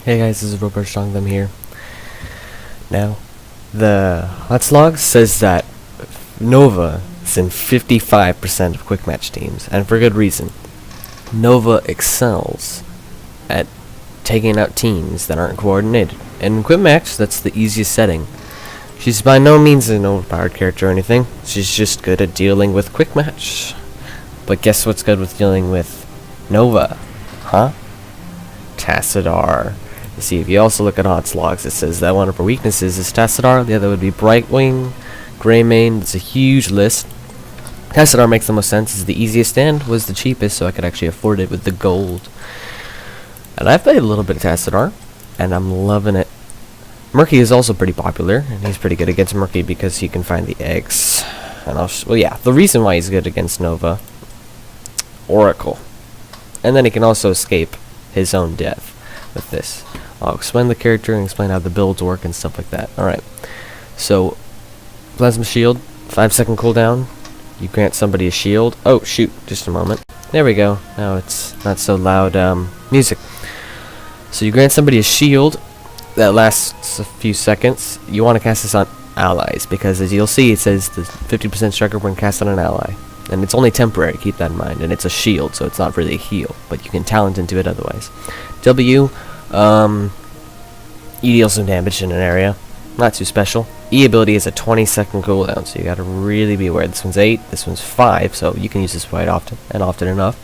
Hey guys, this is Robert Strongtham here. Now, the Hotslog says that Nova is in 55% of quick match teams, and for good reason. Nova excels at taking out teams that aren't coordinated. And in quick match, that's the easiest setting. She's by no means an overpowered character or anything. She's just good at dealing with quick match. But guess what's good with dealing with Nova? Huh? Tassadar. You see, if you also look at Hotslogs, it says that one of her weaknesses is Tassadar. The other would be Brightwing, Greymane. It's a huge list. Tassadar makes the most sense. It's the easiest and was the cheapest, so I could actually afford it with the gold. And I've played a little bit of Tassadar, and I'm loving it. Murky is also pretty popular, and he's pretty good against Murky because he can find the eggs. And well, yeah, the reason why he's good against Nova, Oracle. And then he can also escape his own death with this. I'll explain the character and explain how the builds work and stuff like that. Alright, so Plasma Shield, 5-second cooldown. You grant somebody a shield. Oh, shoot, just a moment. There we go. Now it's not so loud music. So you grant somebody a shield that lasts a few seconds. You want to cast this on allies because, as you'll see, it says the 50% striker when cast on an ally. And it's only temporary, keep that in mind. And it's a shield, so it's not really a heal, but you can talent into it otherwise. W, you deal some damage in an area. Not too special. E ability is a 20-second cooldown, so you gotta really be aware. This one's 8, this one's 5, so you can use this quite often, and often enough.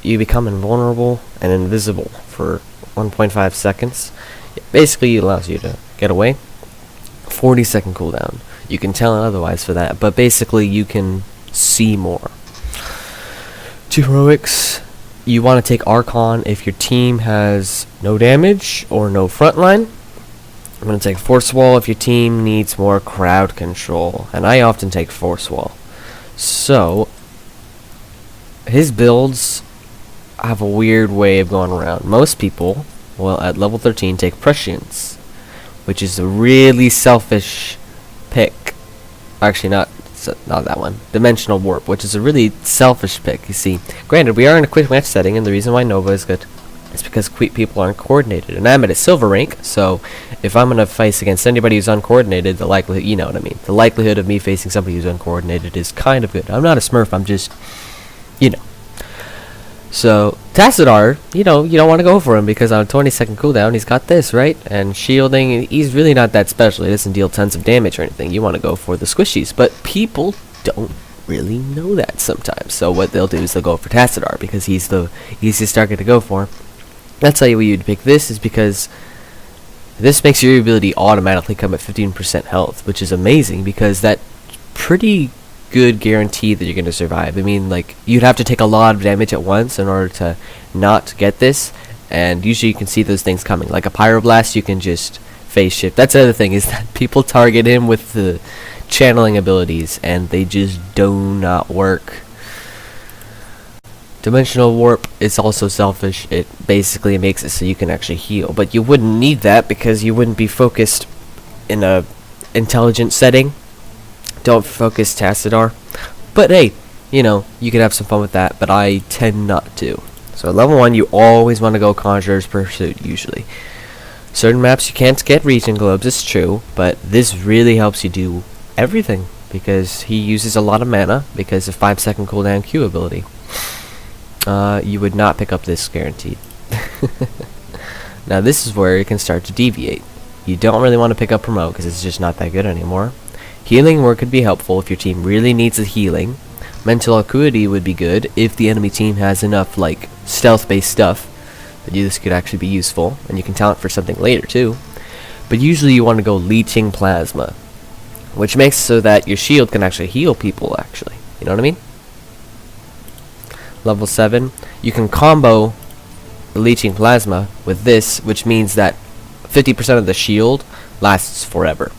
You become invulnerable and invisible for 1.5 seconds. It basically allows you to get away. 40-second cooldown. You can tell it otherwise for that, but basically you can see more. 2 heroics. You want to take Archon if your team has no damage or no frontline. I'm going to take Force Wall if your team needs more crowd control, and I often take Force Wall. So, his builds have a weird way of going around. Most people, well, at level 13, take Prescience, which is a really selfish pick. Actually, not that one. Dimensional Warp, which is a really selfish pick. You see, granted, we are in a quick match setting, and the reason why Nova is good is because people aren't coordinated. And I'm at a silver rank, so if I'm gonna face against anybody who's uncoordinated, the likelihood, you know what I mean, the likelihood of me facing somebody who's uncoordinated is kind of good. I'm not a Smurf. I'm just, you know. So Tassadar, you know, you don't want to go for him because on a 20-second cooldown, he's got this, right? And shielding, he's really not that special. He doesn't deal tons of damage or anything. You want to go for the squishies, but people don't really know that sometimes. So what they'll do is they'll go for Tassadar because he's the easiest target to go for. I'll tell you why you'd pick this is because this makes your ability automatically come at 15% health, which is amazing because that's pretty good guarantee that you're going to survive. I mean, like, you'd have to take a lot of damage at once in order to not get this, and usually you can see those things coming. Like a Pyroblast, you can just phase shift. That's the other thing, is that people target him with the channeling abilities, and they just do not work. Dimensional Warp is also selfish. It basically makes it so you can actually heal, but you wouldn't need that because you wouldn't be focused in a intelligent setting. Don't focus Tassadar. But hey, you know, you could have some fun with that, but I tend not to. So at level 1, you always want to go Conjurer's Pursuit, usually. Certain maps you can't get Regen Globes, it's true, but this really helps you do everything, because he uses a lot of mana, because of 5-second cooldown Q ability. You would not pick up this, guaranteed. Now this is where you can start to deviate. You don't really want to pick up Promote, because it's just not that good anymore. Healing Word could be helpful if your team really needs a healing. Mental Acuity would be good if the enemy team has enough, like, stealth-based stuff that this could actually be useful, and you can talent for something later too. But usually you want to go Leeching Plasma, which makes it so that your shield can actually heal people, actually. You know what I mean? Level 7, you can combo Leeching Plasma with this, which means that 50% of the shield lasts forever.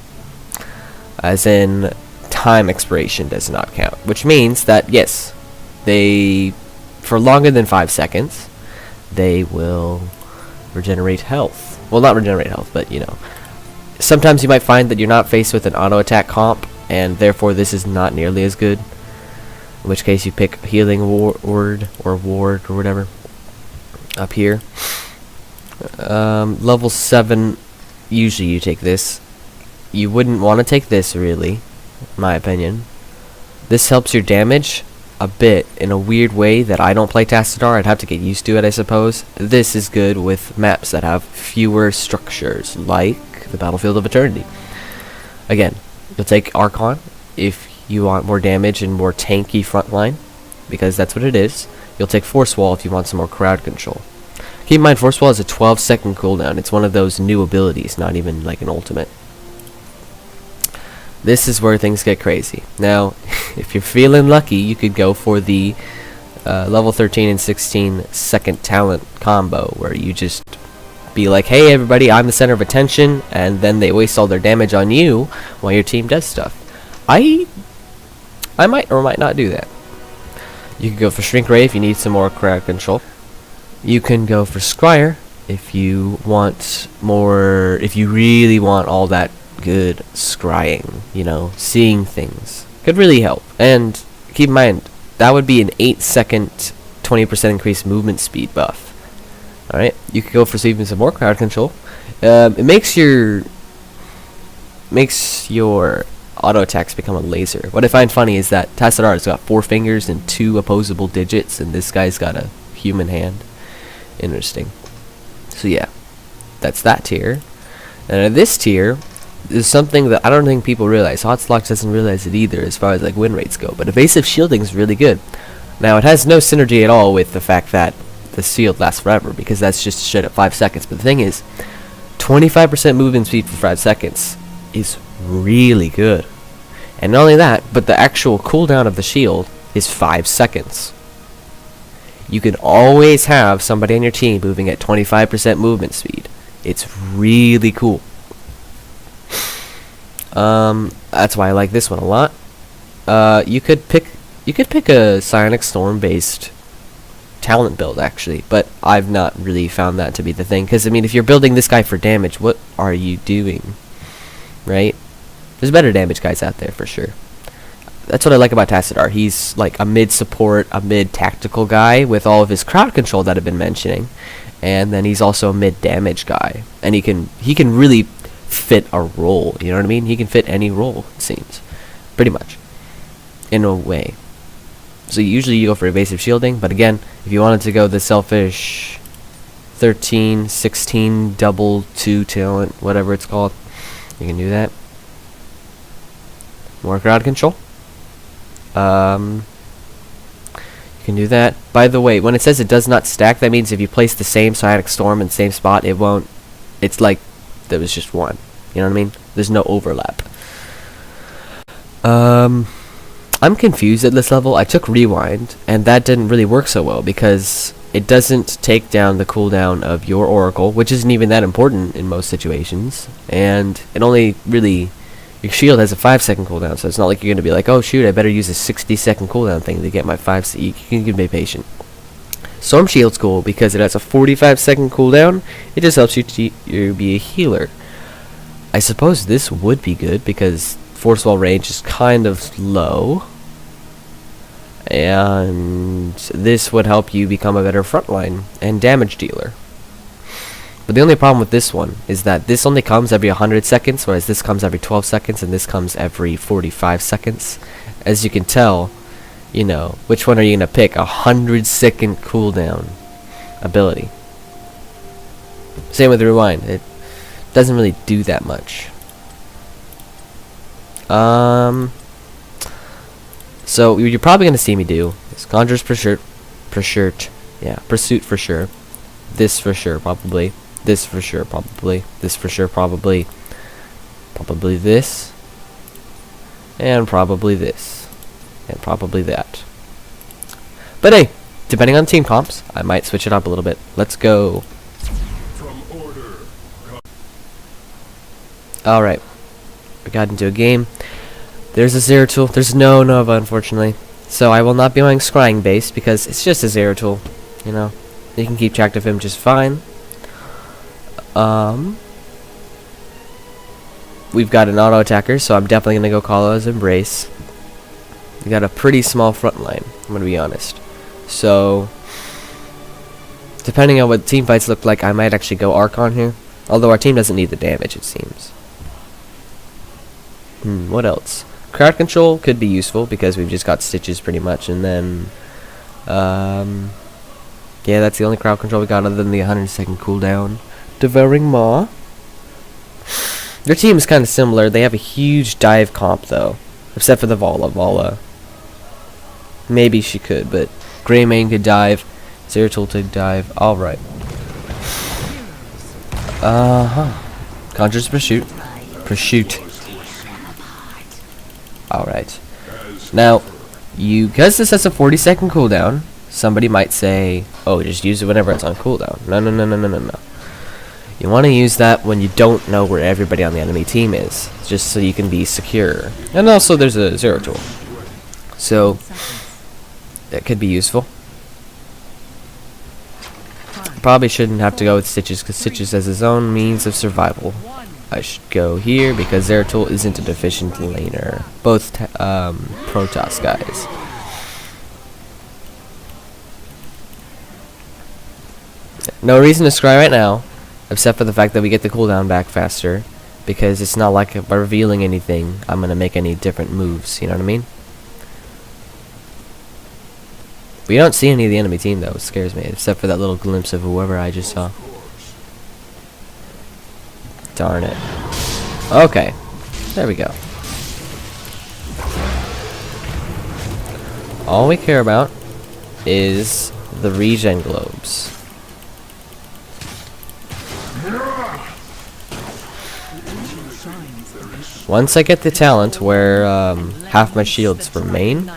As in, time expiration does not count. Which means that, yes, for longer than 5 seconds, they will regenerate health. Well, not regenerate health, but, you know. Sometimes you might find that you're not faced with an auto-attack comp, and therefore this is not nearly as good. In which case you pick Healing Word or Ward or whatever. up here. Level 7, usually you take this. You wouldn't want to take this, really, in my opinion. This helps your damage a bit in a weird way that I don't play Tassadar. I'd have to get used to it, I suppose. This is good with maps that have fewer structures, like the Battlefield of Eternity. Again, you'll take Archon if you want more damage and more tanky frontline, because that's what it is. You'll take Force Wall if you want some more crowd control. Keep in mind, Force Wall is a 12-second cooldown. It's one of those new abilities, not even like an ultimate. This is where things get crazy. Now, if you're feeling lucky, you could go for the level 13 and 16 second talent combo, where you just be like, hey everybody, I'm the center of attention, and then they waste all their damage on you while your team does stuff. I might or might not do that. You can go for Shrink Ray if you need some more crowd control. You can go for Scryer if you want more, if you really want all that good scrying, you know, seeing things. Could really help. And keep in mind, that would be an 8-second 20% increased movement speed buff. Alright, you could go for even some more crowd control. It makes your auto attacks become a laser. What I find funny is that Tassadar has got 4 fingers and 2 opposable digits, and this guy's got a human hand. Interesting. So yeah, that's that tier. And this tier is something that I don't think people realize. Hotslock doesn't realize it either as far as like win rates go, but evasive shielding is really good. Now it has no synergy at all with the fact that the shield lasts forever, because that's just shit at 5 seconds. But the thing is, 25% movement speed for 5 seconds is really good. And not only that, but the actual cooldown of the shield is 5 seconds. You can always have somebody on your team moving at 25% movement speed. It's really cool. That's why I like this one a lot. You could pick a Psionic Storm based talent build actually, but I've not really found that to be the thing, because I mean, if you're building this guy for damage, what are you doing, right? There's better damage guys out there for sure. That's what I like about Tassadar. He's like a mid support, a mid tactical guy with all of his crowd control that I've been mentioning, and then he's also a mid damage guy, and he can really fit a role, you know what I mean? He can fit any role, it seems, pretty much, in a way. So usually you go for evasive shielding, but again, if you wanted to go the selfish 13, 16, double 2 talent, whatever it's called, you can do that. More crowd control. You can do that. By the way, when it says it does not stack, that means if you place the same Psionic Storm in the same spot, it won't. It's like there was just one. You know what I mean? There's no overlap. I'm confused at this level. I took Rewind, and that didn't really work so well, because it doesn't take down the cooldown of your Oracle, which isn't even that important in most situations, and it only really... Your shield has a 5-second cooldown, so it's not like you're going to be like, oh shoot, I better use a 60-second cooldown thing to get my 5 you can be patient. Storm Shield's cool because it has a 45-second cooldown. It just helps you be a healer. I suppose this would be good because Force Wall range is kind of low, and this would help you become a better frontline and damage dealer. But the only problem with this one is that this only comes every 100 seconds, whereas this comes every 12 seconds, and this comes every 45 seconds. As you can tell, you know, which one are you going to pick? 100-second cooldown ability. Same with Rewind. It doesn't really do that much. So you're probably going to see me do is Conjurer's Pursuit, yeah, Pursuit for sure. This for sure, probably. This for sure, probably. This for sure, probably. Probably this. And probably this. And probably that. But hey, depending on team comps, I might switch it up a little bit. Let's go. Alright. We got into a game. There's a Zeratul. There's no Nova, unfortunately. So I will not be going Scrying base because it's just a Zeratul. You know, you can keep track of him just fine. We've got an auto attacker, so I'm definitely gonna go Kala's Embrace. We got a pretty small front line, I'm gonna be honest. So Depending on what team fights look like, I might actually go Archon here. Although our team doesn't need the damage, it seems. What else? Crowd control could be useful because we've just got Stitches pretty much, and then yeah, that's the only crowd control we got other than the 100-second cooldown. Devouring Maw. Their team is kind of similar. They have a huge dive comp though, except for the Vala. Maybe she could, but Greymane could dive, Zeratul could dive. All right. Conjurer's Pursuit. All right. Now, because this has a 40-second cooldown, somebody might say, "Oh, just use it whenever it's on cooldown." No. You want to use that when you don't know where everybody on the enemy team is, just so you can be secure. And also, there's a Zeratul, so that could be useful. Probably shouldn't have to go with Stitches because Stitches has his own means of survival. I should go here because Zeratul isn't a deficient laner. Both Protoss guys. No reason to scry right now, except for the fact that we get the cooldown back faster. Because it's not like by revealing anything, I'm going to make any different moves. You know what I mean? We don't see any of the enemy team though. It scares me. Except for that little glimpse of whoever I just saw. Darn it. Okay. There we go. All we care about is the regen globes. Once I get the talent where half my shields remain,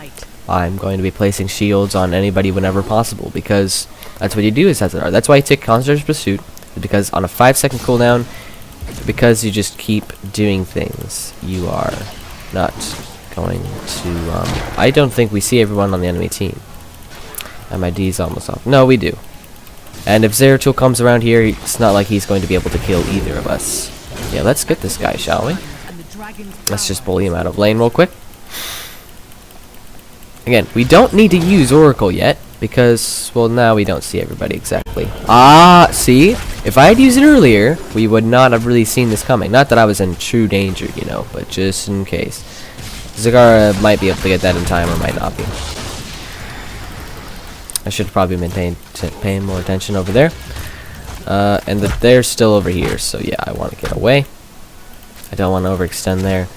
I'm going to be placing shields on anybody whenever possible, because that's what you do as Hazardar. That's why you take Conjurer's Pursuit, because on a 5-second cooldown, because you just keep doing things, you are not going to... I don't think we see everyone on the enemy team. And my D's almost off. No, we do. And if Zeratul comes around here, it's not like he's going to be able to kill either of us. Yeah, let's get this guy, shall we? Let's just bully him out of lane real quick. Again, we don't need to use Oracle yet, because, well, now we don't see everybody exactly. Ah, see? If I had used it earlier, we would not have really seen this coming. Not that I was in true danger, you know, but just in case. Zagara might be able to get that in time, or might not be. I should probably paying more attention over there. And they're still over here, so yeah, I want to get away. I don't want to overextend there.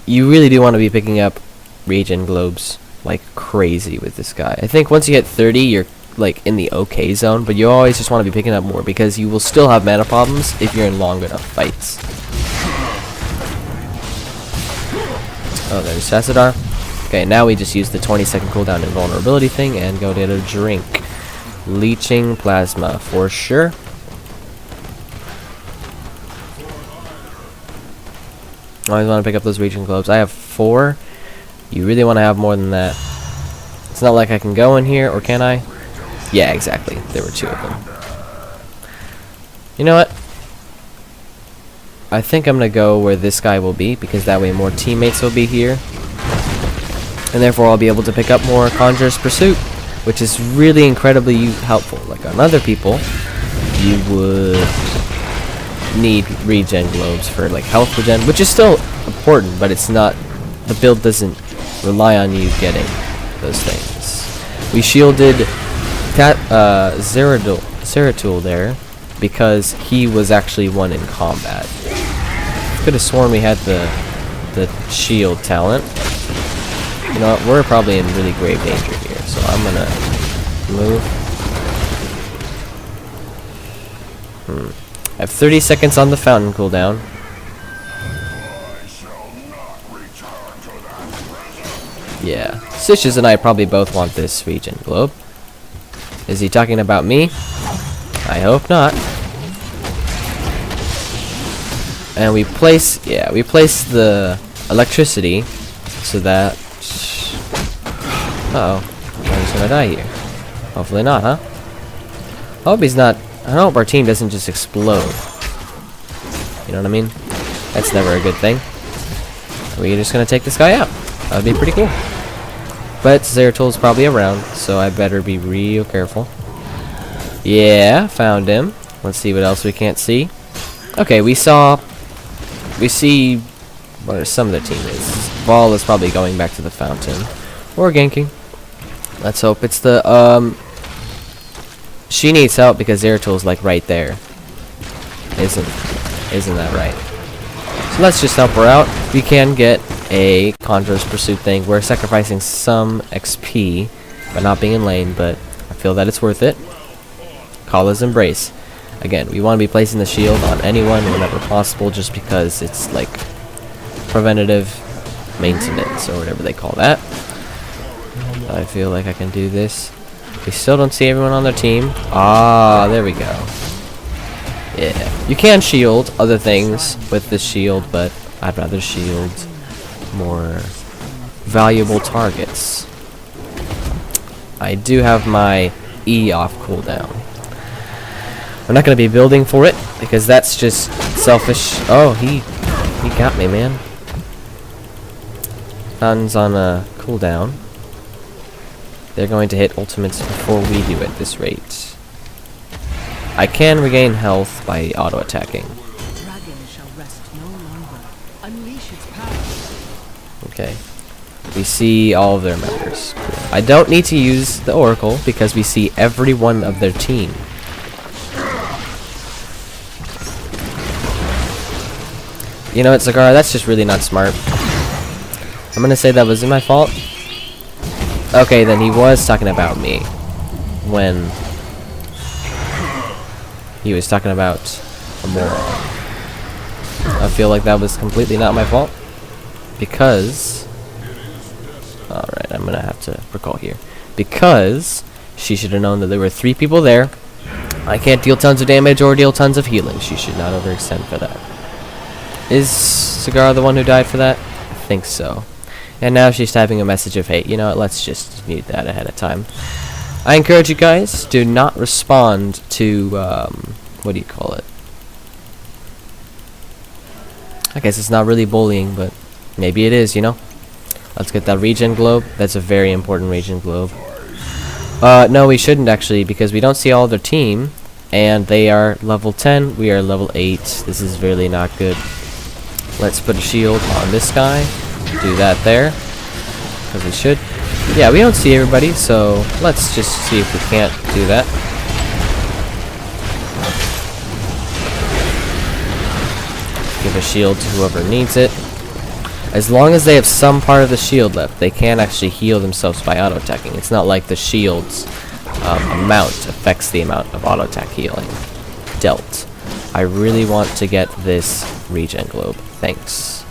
You really do want to be picking up regen globes like crazy with this guy. I think once you hit 30, you're like in the okay zone, but you always just want to be picking up more because you will still have mana problems if you're in long enough fights. Oh, there's Sassadar. Okay, now we just use the 20-second cooldown invulnerability thing and go get a drink. Leeching plasma for sure. Always want to pick up those regen globes. I have 4. You really want to have more than that. It's not like I can go in here, or can I? Yeah, exactly. There were 2 of them. You know what? I think I'm going to go where this guy will be, because that way more teammates will be here. And therefore I'll be able to pick up more Conjurer's Pursuit, which is really incredibly helpful. Like on other people, you would need regen globes for like health regen, which is still important, but it's not, the build doesn't rely on you getting those things. We shielded Zeratul there because he was actually one in combat. Could have sworn we had the shield talent. You know what, we're probably in really grave danger here, so I'm gonna move. I have 30 seconds on the fountain cooldown. Yeah, Stitches and I probably both want this regen globe. Is he talking about me? I hope not. And we place the electricity so that... Uh-oh, I'm just gonna die here. Hopefully not, huh? I hope he's not... I hope our team doesn't just explode. You know what I mean? That's never a good thing. We're just gonna take this guy out. That would be pretty cool. But Zeratul's probably around, so I better be real careful. Yeah, found him. Let's see what else we can't see. Okay, we see where some of the team is. Ball is probably going back to the fountain. Or ganking. Let's hope it's the, she needs help because Zeratil's like right there. Isn't that right? So let's just help her out. We can get a Conjurer's Pursuit thing. We're sacrificing some XP by not being in lane, but I feel that it's worth it. Kala's Embrace. Again, we want to be placing the shield on anyone whenever possible just because it's like preventative maintenance or whatever they call that. I feel like I can do this. We still don't see everyone on their team. Ah, there we go. Yeah. You can shield other things with this shield, but I'd rather shield more valuable targets. I do have my E off cooldown. I'm not going to be building for it because that's just selfish. Oh, he got me, man. Fountain's on a cooldown. They're going to hit ultimates before we do at this rate. I can regain health by auto attacking. Okay. We see all of their members. Cool. I don't need to use the Oracle because we see every one of their team. You know what, Zagara? That's just really not smart. I'm gonna say that wasn't my fault. Okay, then he was talking about me when he was talking about a moron. I feel like that was completely not my fault because alright, I'm gonna have to recall here. Because she should have known that there were 3 people there. I can't deal tons of damage or deal tons of healing. She should not overextend for that. Is Zagara the one who died for that? I think so. And now she's typing a message of hate. You know what, let's just mute that ahead of time. I encourage you guys, do not respond to, what do you call it? I guess it's not really bullying, but maybe it is, you know? Let's get that regen globe. That's a very important regen globe. No, we shouldn't actually, because we don't see all their team, and they are level 10, we are level 8. This is really not good. Let's put a shield on this guy. Do that there, because we should. Yeah, we don't see everybody, so let's just see if we can't do that. Give a shield to whoever needs it. As long as they have some part of the shield left, they can actually heal themselves by auto-attacking. It's not like the shield's amount affects the amount of auto-attack healing dealt. I really want to get this regen globe. Thanks.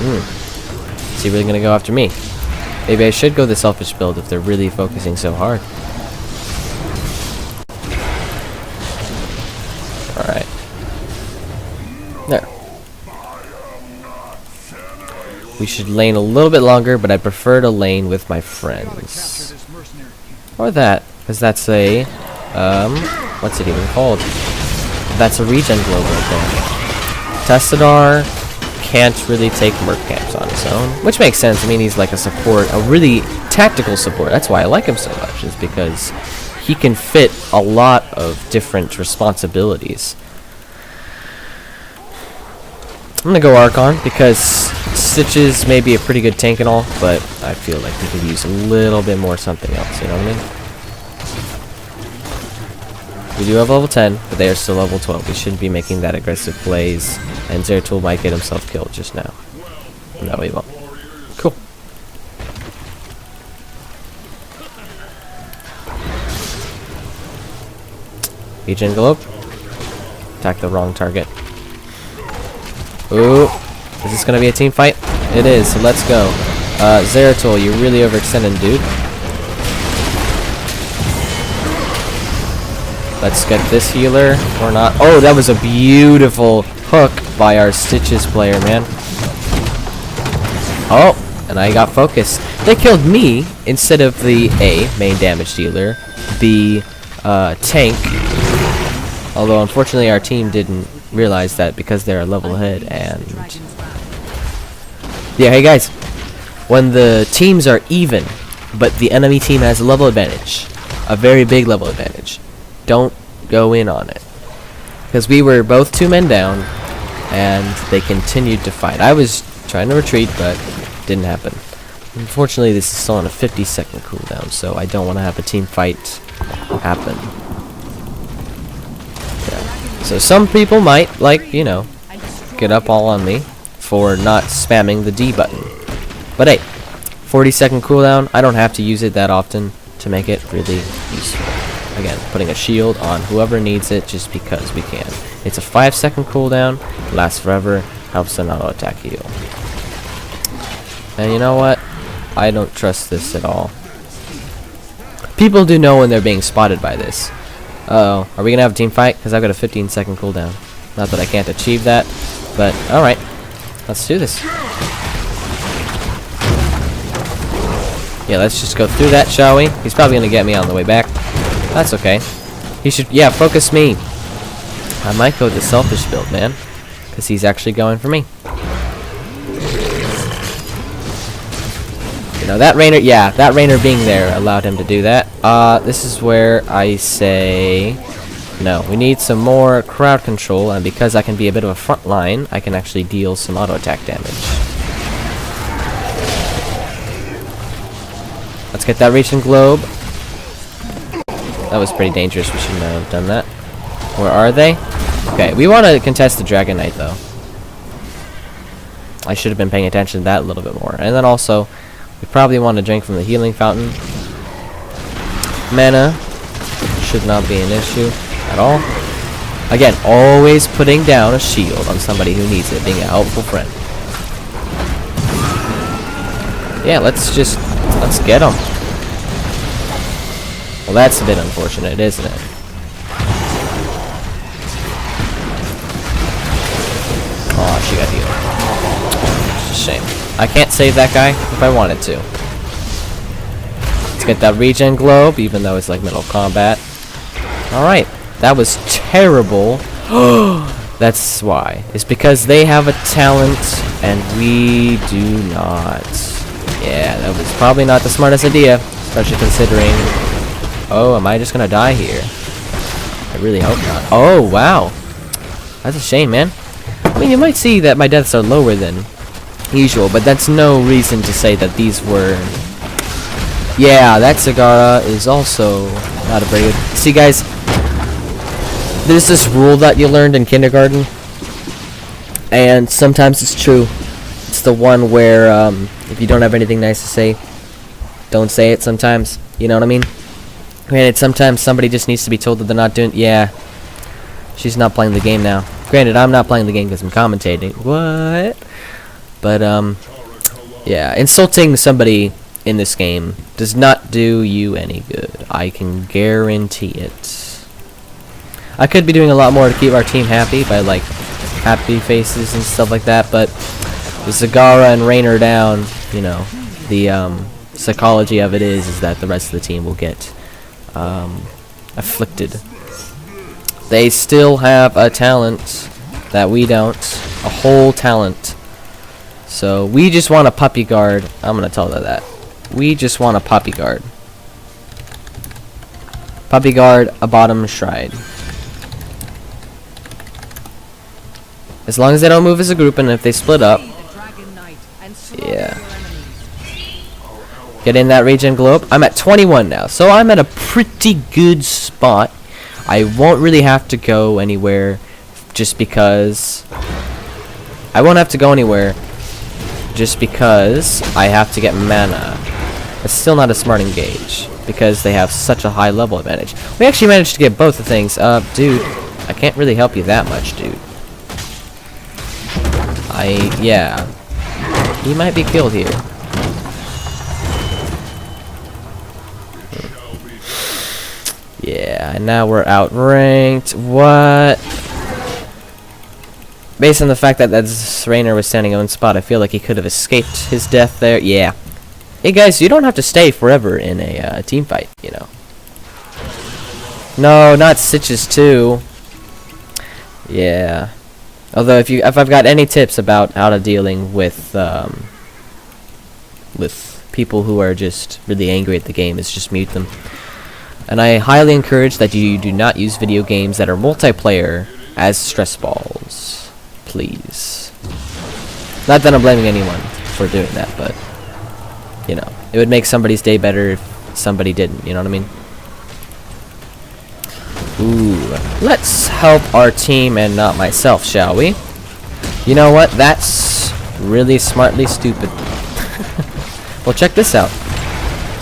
Is he really gonna go after me? Maybe I should go the selfish build if they're really focusing so hard. Alright. There. We should lane a little bit longer, but I prefer to lane with my friends. Or that, because that's a, what's it even called? That's a regen globe right there. Testadar can't really take Merc camps on his own, which makes sense. I mean, he's like a support, a really tactical support. That's why I like him so much, is because he can fit a lot of different responsibilities. I'm gonna go Archon because Stitches may be a pretty good tank and all, but I feel like we could use a little bit more something else, you know what I mean? We do have level 10, but they are still level 12. We shouldn't be making that aggressive plays, and Zeratul might get himself killed just now. No, he won't. Cool. Regen Globe. Attack the wrong target. Ooh. Is this going to be a team fight? It is, so let's go. Zeratul, you're really overextending, dude. Let's get this healer, or not. Oh, that was a beautiful hook by our Stitches player, man. Oh, and I got focused. They killed me instead of the A, main damage dealer, B, tank. Although, unfortunately, our team didn't realize that because they're a level ahead, and... Yeah, hey guys. When the teams are even, but the enemy team has a level advantage, a very big level advantage. Don't go in on it, because we were both 2 men down, and they continued to fight. I was trying to retreat, but didn't happen. Unfortunately, this is still on a 50-second cooldown, so I don't want to have a team fight happen. Yeah. So some people might, like, you know, get up all on me for not spamming the D button. But hey, 40-second cooldown, I don't have to use it that often to make it really useful. Again, putting a shield on whoever needs it just because we can. It's a 5-second cooldown, lasts forever, helps an auto attack heal. And you know what? I don't trust this at all. People do know when they're being spotted by this. Uh-oh, are we gonna have a team fight? Because I've got a 15-second cooldown. Not that I can't achieve that, but alright. Let's do this. Yeah, let's just go through that, shall we? He's probably gonna get me on the way back. That's okay. He should, yeah, focus me. I might go the selfish build, man. Because he's actually going for me. You know, that Rainer, yeah, that Rainer being there allowed him to do that. This is where I say, no, we need some more crowd control, and because I can be a bit of a front line, I can actually deal some auto attack damage. Let's get that Raging Globe. That was pretty dangerous, we shouldn't have done that. Where are they? Okay, we want to contest the Dragon Knight, though. I should have been paying attention to that a little bit more. And then also, we probably want to drink from the healing fountain. Mana should not be an issue at all. Again, always putting down a shield on somebody who needs it, being a helpful friend. Yeah, let's get them. Well, that's a bit unfortunate, isn't it? Oh, she got healed. It's a shame. I can't save that guy if I wanted to. Let's get that regen globe, even though it's like middle combat. Alright, that was terrible. That's why. It's because they have a talent and we do not. Yeah, that was probably not the smartest idea, especially considering... Oh, am I just gonna die here? I really hope not. Oh, wow. That's a shame, man. I mean, you might see that my deaths are lower than usual, but that's no reason to say that these were... Yeah, that Zagara is also not a very good... See, guys, there's this rule that you learned in kindergarten, and sometimes it's true. It's the one where, if you don't have anything nice to say, don't say it sometimes. You know what I mean? Granted, sometimes somebody just needs to be told that they're not doing... Yeah, she's not playing the game now. Granted, I'm not playing the game because I'm commentating. What? But, yeah, insulting somebody in this game does not do you any good. I can guarantee it. I could be doing a lot more to keep our team happy by, like, happy faces and stuff like that, but with Zagara and Rainer down, you know, the, psychology of it is that the rest of the team will get, afflicted. They still have a talent that we don't. A whole talent. So, we just want a puppy guard. I'm gonna tell her that. We just want a puppy guard. Puppy guard, a bottom shrine. As long as they don't move as a group, and if they split up. Yeah. Get in that regen globe. I'm at 21 now, so I'm at a pretty good spot. I won't really have to go anywhere just because... I won't have to go anywhere just because I have to get mana. It's still not a smart engage because they have such a high level advantage. We actually managed to get both the things. Dude, I can't really help you that much, dude. Yeah. He might be killed here. Yeah, and now we're outranked. What? Based on the fact that Rainer was standing on spot, I feel like he could have escaped his death there. Yeah. Hey guys, you don't have to stay forever in a team fight, you know. No, not Stitches too. Yeah. Although if I've got any tips about how to dealing with people who are just really angry at the game is just mute them. And I highly encourage that you do not use video games that are multiplayer as stress balls. Please. Not that I'm blaming anyone for doing that, but, you know, it would make somebody's day better if somebody didn't, you know what I mean? Ooh, let's help our team and not myself, shall we? You know what? That's really smartly stupid. Well, check this out.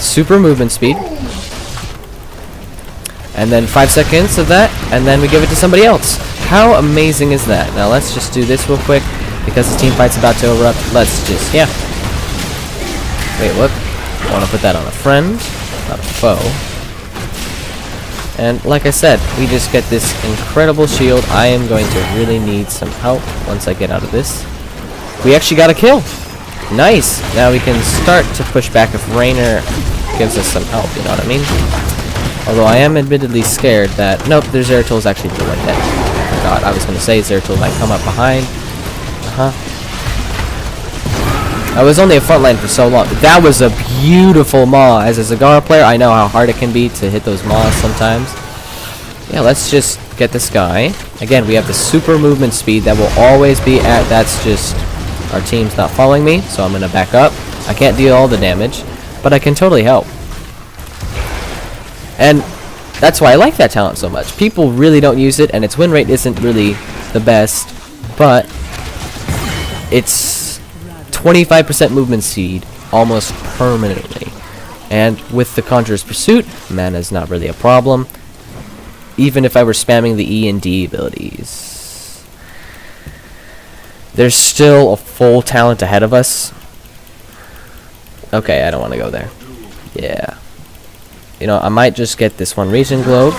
Super movement speed. And then 5 seconds of that, and then we give it to somebody else. How amazing is that? Now let's just do this real quick, because the team fight's about to erupt. Let's just, yeah. Wait, what? I want to put that on a friend, not a foe. And like I said, we just get this incredible shield. I am going to really need some help once I get out of this. We actually got a kill. Nice. Now we can start to push back if Raynor gives us some help, you know what I mean? Although I am admittedly scared that... Nope, their Zeratul is actually still right there. I forgot. I was going to say Zeratul might come up behind. I was only a frontline for so long. But that was a beautiful Maw. As a Zagara player, I know how hard it can be to hit those Maws sometimes. Yeah, let's just get this guy. Again, we have the super movement speed that will always be at... That's just... Our team's not following me, so I'm going to back up. I can't deal all the damage, but I can totally help. And that's why I like that talent so much. People really don't use it, and its win rate isn't really the best, but it's 25% movement speed almost permanently. And with the Conjurer's Pursuit, mana is not really a problem, even if I were spamming the E and D abilities. There's still a full talent ahead of us. Okay, I don't want to go there. Yeah. You know, I might just get this one Regen Globe.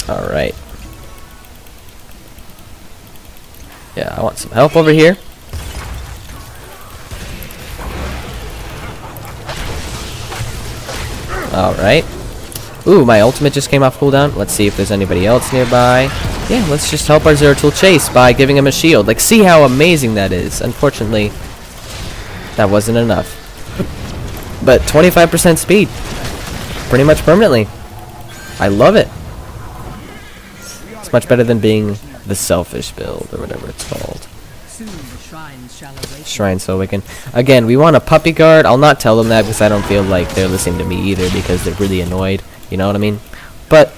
Alright. Yeah, I want some help over here. Alright. Ooh, my ultimate just came off cooldown. Let's see if there's anybody else nearby. Yeah, let's just help our Zeratul chase by giving him a shield. Like, see how amazing that is. Unfortunately, that wasn't enough. But 25% speed. Pretty much permanently. I love it. It's much better than being the selfish build, or whatever it's called. Shrine so awaken. Again, we want a puppy guard. I'll not tell them that because I don't feel like they're listening to me either because they're really annoyed. You know what I mean? But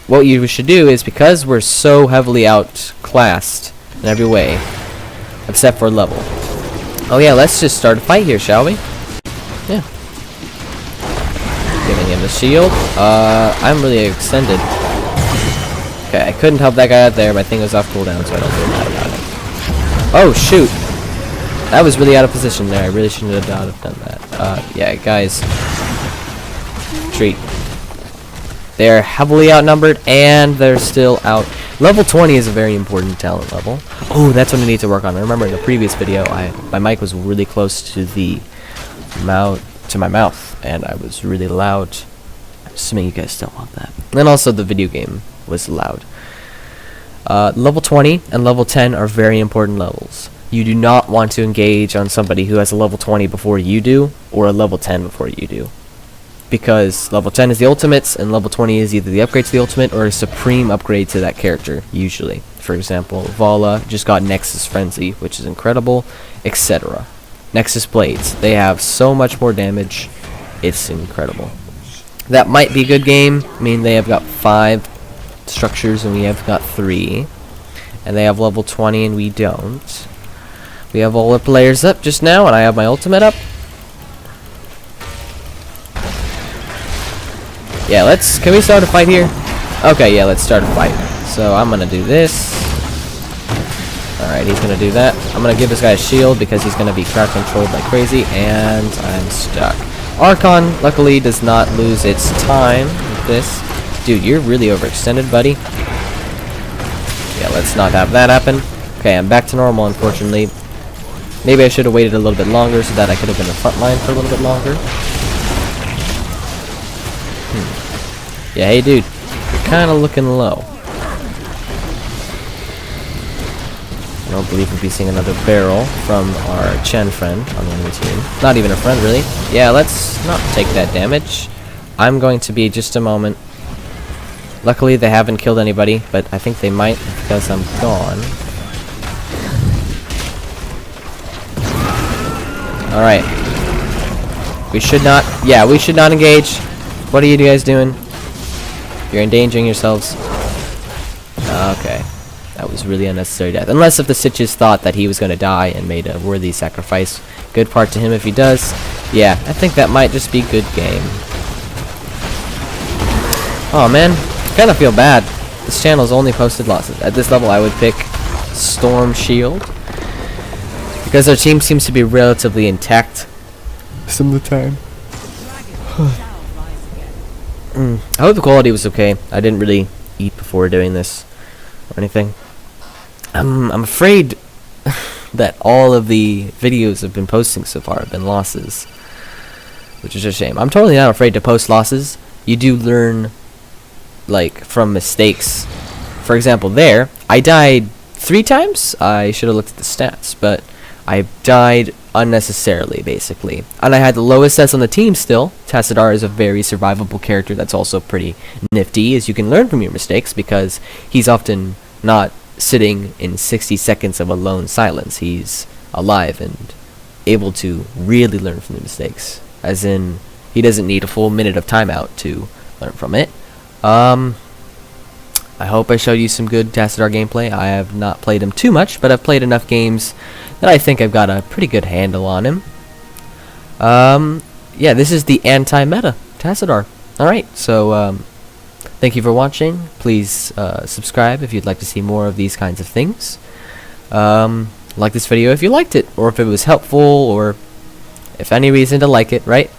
what you should do is, because we're so heavily outclassed in every way, except for level. Oh yeah, let's just start a fight here, shall we? Yeah. Giving him the shield. I'm really extended. Okay, I couldn't help that guy out there. My thing was off cooldown, so I don't feel bad about it. Oh shoot! That was really out of position there. I really shouldn't have done that. Yeah, guys. Treat. They're heavily outnumbered, and they're still out. Level 20 is a very important talent level. Oh, that's what I need to work on. I remember in the previous video, my mic was really close to my mouth, and I was really loud. I'm assuming you guys still want that. And also, the video game was loud. Level 20 and level 10 are very important levels. You do not want to engage on somebody who has a level 20 before you do, or a level 10 before you do. Because level 10 is the ultimates, and level 20 is either the upgrade to the ultimate or a supreme upgrade to that character, usually. For example, Vala just got Nexus Frenzy, which is incredible, etc. Nexus Blades, they have so much more damage, it's incredible. That might be a good game. I mean, they have got 5 structures and we have got 3. And they have level 20 and we don't. We have all the players up just now, and I have my ultimate up. Yeah, can we start a fight here? Okay, yeah, let's start a fight. So I'm gonna do this. Alright, he's gonna do that. I'm gonna give this guy a shield because he's gonna be crowd controlled like crazy, and I'm stuck. Archon, luckily, does not lose its time with this. Dude, you're really overextended, buddy. Yeah, let's not have that happen. Okay, I'm back to normal, unfortunately. Maybe I should have waited a little bit longer so that I could have been in the front line for a little bit longer. Yeah, hey dude, you're kind of looking low. don't believe we'll be seeing another barrel from our Chen friend on the enemy team. Not even a friend, really. Yeah, let's not take that damage. I'm going to be just a moment. Luckily, they haven't killed anybody, but I think they might because I'm gone. Alright. We should not... Yeah, we should not engage. What are you guys doing? You're endangering yourselves. Okay. That was really unnecessary death. Unless if the Sitches thought that he was going to die and made a worthy sacrifice. Good part to him if he does. Yeah, I think that might just be good game. Oh man, kind of feel bad. This channel's only posted losses. At this level I would pick Storm Shield, because our team seems to be relatively intact some of the time. I hope the quality was okay. I didn't really eat before doing this or anything. I'm afraid that all of the videos I've been posting so far have been losses, which is a shame. I'm totally not afraid to post losses. You do learn, like, from mistakes. For example, there, I died 3 times. I should have looked at the stats, but I died unnecessarily, basically. And I had the lowest stats on the team still. Tassadar is a very survivable character that's also pretty nifty, as you can learn from your mistakes, because he's often not sitting in 60 seconds of alone silence. He's alive and able to really learn from the mistakes. As in, he doesn't need a full minute of timeout to learn from it. I hope I showed you some good Tassadar gameplay. I have not played him too much, but I've played enough games that I think I've got a pretty good handle on him. Yeah, this is the anti-meta Tassadar. Alright, so, thank you for watching. Please, subscribe if you'd like to see more of these kinds of things. Like this video if you liked it, or if it was helpful, or if any reason to like it, right?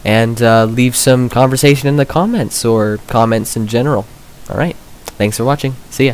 And, leave some conversation in the comments, or comments in general. Alright, thanks for watching. See ya.